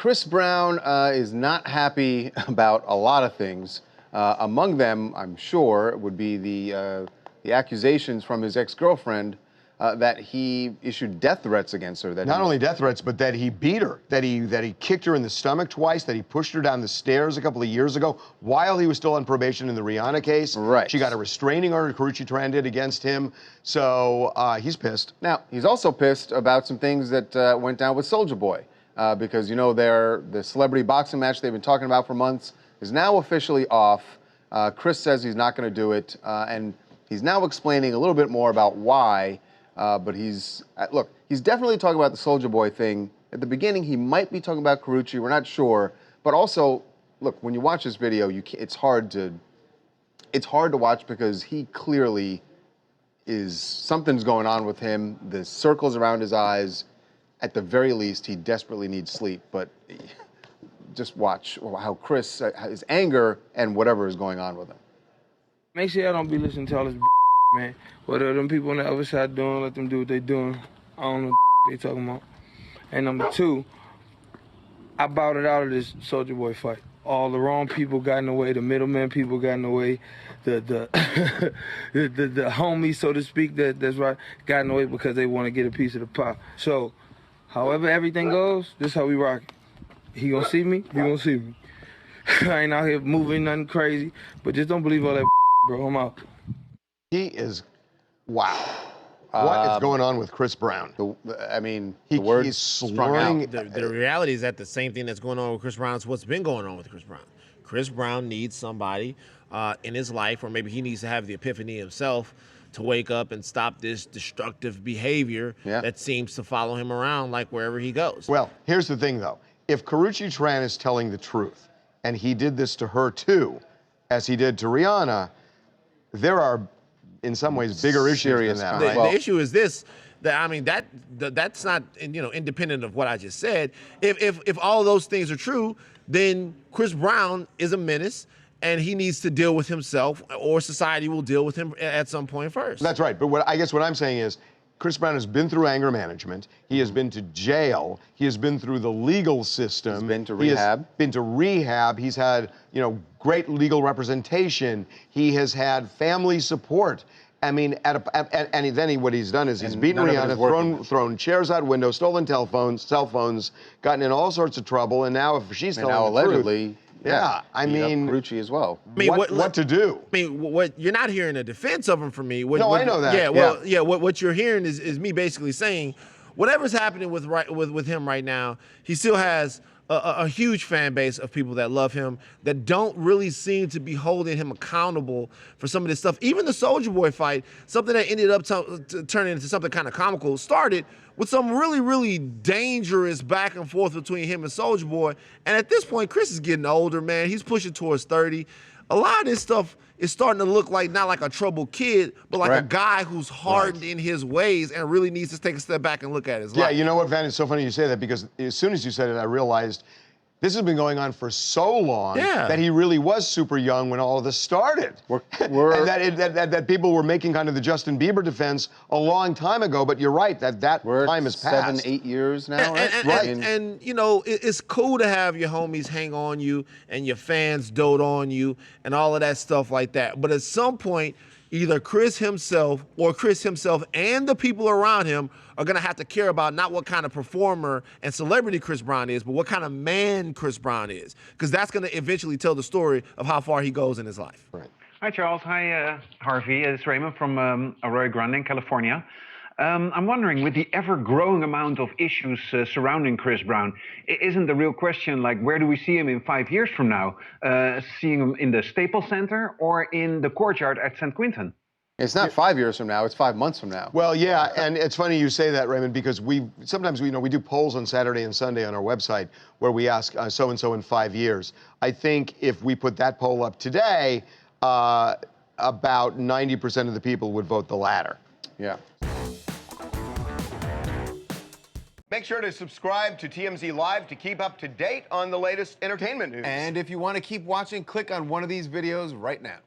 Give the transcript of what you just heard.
Chris Brown is not happy about a lot of things. Among them, I'm sure, would be the accusations from his ex-girlfriend that he issued death threats against her. That Not only death threats, but that he beat her, that he kicked her in the stomach twice, that he pushed her down the stairs a couple of years ago while he was still on probation in the Rihanna case. Right. She got a restraining order, Karrueche Tran did, against him. So he's pissed. Now, he's also pissed about some things that went down with Soulja Boy. Because, you know, the celebrity boxing match they've been talking about for months is now officially off. Chris says he's not going to do it, and he's now explaining a little bit more about why. But look, he's definitely talking about the Soulja Boy thing. At the beginning, he might be talking about Karrueche. We're not sure. But also, look, when you watch this video, it's hard to watch because he clearly something's going on with him. The circles around his eyes. At the very least, he desperately needs sleep. But just watch how Chris, his anger and whatever is going on with him. Make sure I don't be listening to all this man. What are them people on the other side doing? Let them do what they doing. I don't know what they talking about. And number two, I bowed it out of this Soulja Boy fight. All the wrong people got in the way. The middleman people got in the way. The homies, so to speak, that's right, got in the way because they want to get a piece of the pie. So, however everything goes, this is how we rock it. He gonna see me, he gonna see me. I ain't out here moving nothing crazy, but just don't believe all that bro. I'm out. He is, wow. What is going on with Chris Brown? He's slurring. The reality is that the same thing that's going on with Chris Brown is what's been going on with Chris Brown. Chris Brown needs somebody in his life, or maybe he needs to have the epiphany himself to wake up and stop this destructive behavior that seems to follow him around like wherever he goes. Well, here's the thing though. If Karrueche Tran is telling the truth, and he did this to her too, as he did to Rihanna, there are, in some ways, bigger issues than that. The issue is this. That's not, independent of what I just said. If all those things are true, then Chris Brown is a menace, and he needs to deal with himself, or society will deal with him at some point first. That's right. But I guess what I'm saying is, Chris Brown has been through anger management. He has been to jail. He has been through the legal system. He's been to rehab. He's had, great legal representation. He has had family support. I mean, what he's done is he's beaten Rihanna, thrown chairs out windows, stolen cell phones, gotten in all sorts of trouble, and now if she's telling the allegedly, truth, Karrueche as well. What to do? What you're not hearing a defense of him from me. I know that. What you're hearing is me basically saying, whatever's happening with him right now, he still has a huge fan base of people that love him, that don't really seem to be holding him accountable for some of this stuff. Even the Soulja Boy fight, something that ended up turning into something kind of comical, started with some really, really dangerous back and forth between him and Soulja Boy. And at this point, Chris is getting older, man. He's pushing towards 30. A lot of this stuff is starting to look like not like a troubled kid, but like a guy who's hardened in his ways and really needs to take a step back and look at his life. Yeah, you know what, Van? It's so funny you say that, because as soon as you said it, I realized this has been going on for so long that he really was super young when all of this started. And that people were making kind of the Justin Bieber defense a long time ago, but you're right, that time has passed. 7-8 years now, And it's cool to have your homies hang on you and your fans dote on you and all of that stuff like that. But at some point, either Chris himself and the people around him are going to have to care about not what kind of performer and celebrity Chris Brown is, but what kind of man Chris Brown is. Because that's going to eventually tell the story of how far he goes in his life. Right. Hi, Charles. Hi, Harvey. It's Raymond from Arroyo Grande in California. I'm wondering, with the ever-growing amount of issues surrounding Chris Brown, isn't the real question, like, where do we see him in 5 years from now? Seeing him in the Staples Center or in the courtyard at St. Quentin? It's not 5 years from now, it's 5 months from now. Well, yeah, and it's funny you say that, Raymond, because sometimes we do polls on Saturday and Sunday on our website where we ask so-and-so in 5 years. I think if we put that poll up today, about 90% of the people would vote the latter. Yeah. Make sure to subscribe to TMZ Live to keep up to date on the latest entertainment news. And if you want to keep watching, click on one of these videos right now.